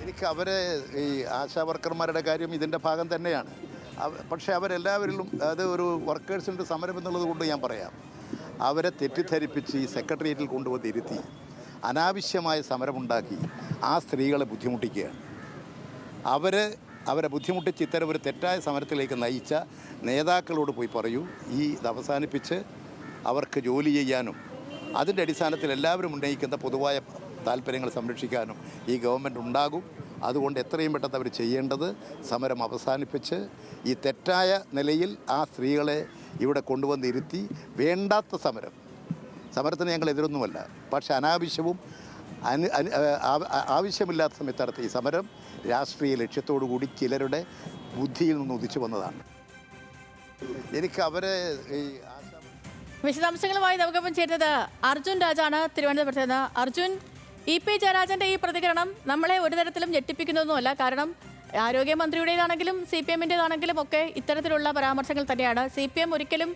എനിക്ക് അവരെ ഈ ആശാ വർക്കർമാരുടെ കാര്യം ഇതിൻ്റെ ഭാഗം തന്നെയാണ്. പക്ഷേ അവരെല്ലാവരിലും അത് ഒരു വർക്കേഴ്സിൻ്റെ സമരം എന്നുള്ളത് കൊണ്ട് ഞാൻ പറയാം, അവരെ തെറ്റിദ്ധരിപ്പിച്ച് ഈ സെക്രട്ടേറിയറ്റിൽ കൊണ്ടുവന്നിരുത്തി അനാവശ്യമായ സമരമുണ്ടാക്കി ആ സ്ത്രീകളെ ബുദ്ധിമുട്ടിക്കുകയാണ്. അവരെ ബുദ്ധിമുട്ടിച്ച് ഇത്തരം ഒരു തെറ്റായ സമരത്തിലേക്ക് നയിച്ച നേതാക്കളോട് പോയി പറയൂ, ഇത് അവസാനിപ്പിച്ച് അവർക്ക് ജോലി ചെയ്യാനും അതിൻ്റെ അടിസ്ഥാനത്തിൽ എല്ലാവരും ഉന്നയിക്കുന്ന പൊതുവായ താല്പര്യങ്ങൾ സംരക്ഷിക്കാനും ഈ ഗവൺമെൻറ് ഉണ്ടാകും. അതുകൊണ്ട് എത്രയും പെട്ടെന്ന് അവർ ചെയ്യേണ്ടത് സമരം അവസാനിപ്പിച്ച് ഈ തെറ്റായ നിലയിൽ ആ സ്ത്രീകളെ ഇവിടെ കൊണ്ടുവന്നിരുത്തി വേണ്ടാത്ത സമരത്തിന് ഞങ്ങൾ എതിരൊന്നുമല്ല, പക്ഷേ അനാവശ്യവും ആവശ്യമില്ലാത്ത സമയത്ത് നടത്തിയ ഈ സമരം രാഷ്ട്രീയ ലക്ഷ്യത്തോടു കൂടി ചിലരുടെ ബുദ്ധിയിൽ നിന്ന് ഉദിച്ചു വന്നതാണ്. എനിക്ക് അവരെ ഈ വിശദാംശങ്ങളുമായി നമുക്കൊപ്പം ചേരുന്നത് അർജുൻ രാജാണ് തിരുവനന്തപുരത്ത് നിന്ന്. അർജുൻ, ഇ.പി. ജയരാജന്റെ ഈ പ്രതികരണം നമ്മളെ ഒരു തരത്തിലും ഞെട്ടിപ്പിക്കുന്നൊന്നുമല്ല. കാരണം ആരോഗ്യമന്ത്രിയുടേതാണെങ്കിലും CPM-ൻ്റെതാണെങ്കിലും ഒക്കെ ഇത്തരത്തിലുള്ള പരാമർശങ്ങൾ തന്നെയാണ്. CPM ഒരിക്കലും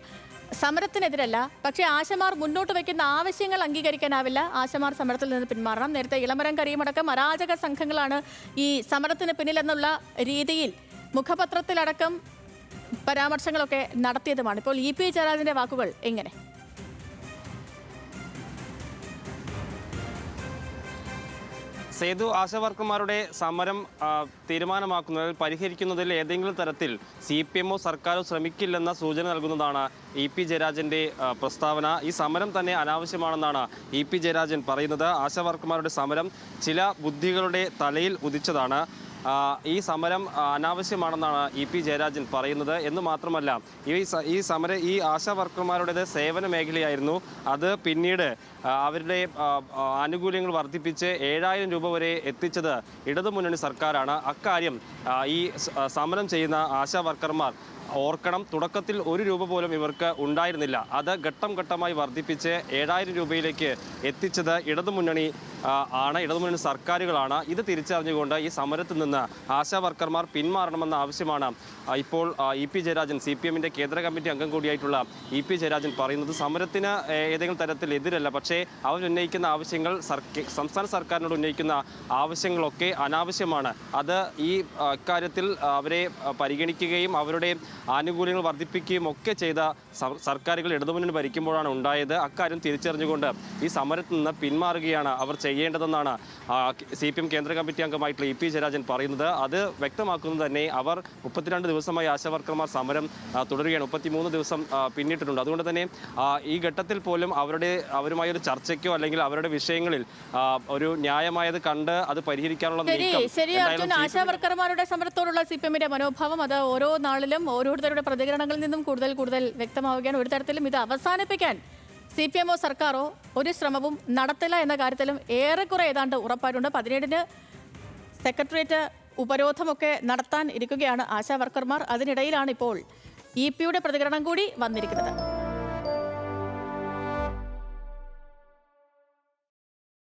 സമരത്തിനെതിരല്ല, പക്ഷേ ആശമാർ മുന്നോട്ട് വയ്ക്കുന്ന ആവശ്യങ്ങൾ അംഗീകരിക്കാനാവില്ല. ആശമാർ സമരത്തിൽ നിന്ന് പിന്മാറണം. നേരത്തെ ഇളമരം കരീമടക്കം അരാജക സംഘങ്ങളാണ് ഈ സമരത്തിന് പിന്നിലെന്നുള്ള രീതിയിൽ മുഖപത്രത്തിലടക്കം പരാമർശങ്ങളൊക്കെ നടത്തിയതുമാണ്. ഇപ്പോൾ ഇ.പി. ജയരാജന്റെ വാക്കുകൾ എങ്ങനെ? സേതു, ആശാവർക്കർമാരുടെ സമരം തീരുമാനമാക്കുന്നതിൽ പരിഹരിക്കുന്നതിൽ ഏതെങ്കിലും തരത്തിൽ CPM-ഓ സർക്കാരോ ശ്രമിക്കില്ലെന്ന സൂചന നൽകുന്നതാണ് ഇ.പി. ജയരാജൻ്റെ പ്രസ്താവന. ഈ സമരം തന്നെ അനാവശ്യമാണെന്നാണ് ഇ.പി. ജയരാജൻ പറയുന്നത്. ആശാവർക്കർമാരുടെ സമരം ചില ബുദ്ധികളുടെ തലയിൽ ഉദിച്ചതാണ്. ഈ സമരം അനാവശ്യമാണെന്നാണ് ഇ.പി. ജയരാജൻ പറയുന്നത്. എന്ന് മാത്രമല്ല, ഈ ആശാ വർക്കർമാരുടേത് സേവന മേഖലയായിരുന്നു. അത് പിന്നീട് അവരുടെ ആനുകൂല്യങ്ങൾ വർദ്ധിപ്പിച്ച് 7,000 രൂപ വരെ എത്തിച്ചത് ഇടതുമുന്നണി സർക്കാരാണ്. അക്കാര്യം ഈ സമരം ചെയ്യുന്ന ആശാ വർക്കർമാർ ഓർക്കണം. തുടക്കത്തിൽ 1 രൂപ പോലും ഇവർക്ക് ഉണ്ടായിരുന്നില്ല. അത് ഘട്ടം ഘട്ടമായി വർദ്ധിപ്പിച്ച് 7,000 രൂപയിലേക്ക് എത്തിച്ചത് ഇടതുമുന്നണി സർക്കാരുകളാണ്. ഇത് തിരിച്ചറിഞ്ഞുകൊണ്ട് ഈ സമരത്തിൽ നിന്ന് ആശാ വർക്കർമാർ പിന്മാറണമെന്ന ആവശ്യമാണ് ഇപ്പോൾ ഇ.പി. ജയരാജൻ, CPM-ൻ്റെ കേന്ദ്ര കമ്മിറ്റി അംഗം കൂടിയായിട്ടുള്ള ഇ.പി. ജയരാജൻ പറയുന്നത്. സമരത്തിന് ഏതെങ്കിലും തരത്തിൽ എതിരല്ല, പക്ഷേ അവരുന്നയിക്കുന്ന ആവശ്യങ്ങൾ സംസ്ഥാന സർക്കാരിനോട് ഉന്നയിക്കുന്ന ആവശ്യങ്ങളൊക്കെ അനാവശ്യമാണ്. അത് ഈ കാര്യത്തിൽ അവരെ പരിഗണിക്കുകയും അവരുടെ ആനുകൂല്യങ്ങൾ വർദ്ധിപ്പിക്കുകയും ഒക്കെ ചെയ്ത സർക്കാരുകൾ ഇടതുമുന്നണി ഭരിക്കുമ്പോഴാണ് ഉണ്ടായത്. അക്കാര്യം തിരിച്ചറിഞ്ഞുകൊണ്ട് ഈ സമരത്തിൽ നിന്ന് പിന്മാറുകയാണ് അവർ ചെയ്യേണ്ടതെന്നാണ് CPM കേന്ദ്ര കമ്മിറ്റി അംഗമായിട്ടുള്ള ഇ.പി. ജയരാജൻ പറയുന്നത്. അത് വ്യക്തമാക്കുന്നത് തന്നെ അവർ 32 ദിവസമായി ആശാവർക്കർമാർ സമരം തുടരുകയാണ്. 33 ദിവസം പിന്നിട്ടിട്ടുണ്ട്. അതുകൊണ്ട് തന്നെ ഈ ഘട്ടത്തിൽ പോലും അവരുമായി ഒരു ചർച്ചയ്ക്കോ അല്ലെങ്കിൽ അവരുടെ വിഷയങ്ങളിൽ ഒരു ന്യായമായത് കണ്ട് അത് പരിഹരിക്കാനുള്ള ആശാവർക്കർമാരുടെ സമരത്തോടുള്ള CPM-ന്റെ മനോഭാവം അത് ഓരോ നാളിലും ഓരോരുത്തരുടെ പ്രതികരണങ്ങളിൽ നിന്നും കൂടുതൽ വ്യക്തമാവുകയാണ്. ഒരു തരത്തിലും ഇത് അവസാനിപ്പിക്കാൻ CPM-ഓ സർക്കാരോ ഒരു ശ്രമവും നടത്തില്ല എന്ന കാര്യത്തിലും ഏറെക്കുറെ ഏതാണ്ട് ഉറപ്പായിട്ടുണ്ട്. 17-ന് സെക്രട്ടേറിയറ്റ് ഉപരോധമൊക്കെ നടത്താൻ ഇരിക്കുകയാണ് ആശാ വർക്കർമാർ. അതിനിടയിലാണ് ഇപ്പോൾ ഇ.പി.യുടെ പ്രതികരണം കൂടി വന്നിരിക്കുന്നത്.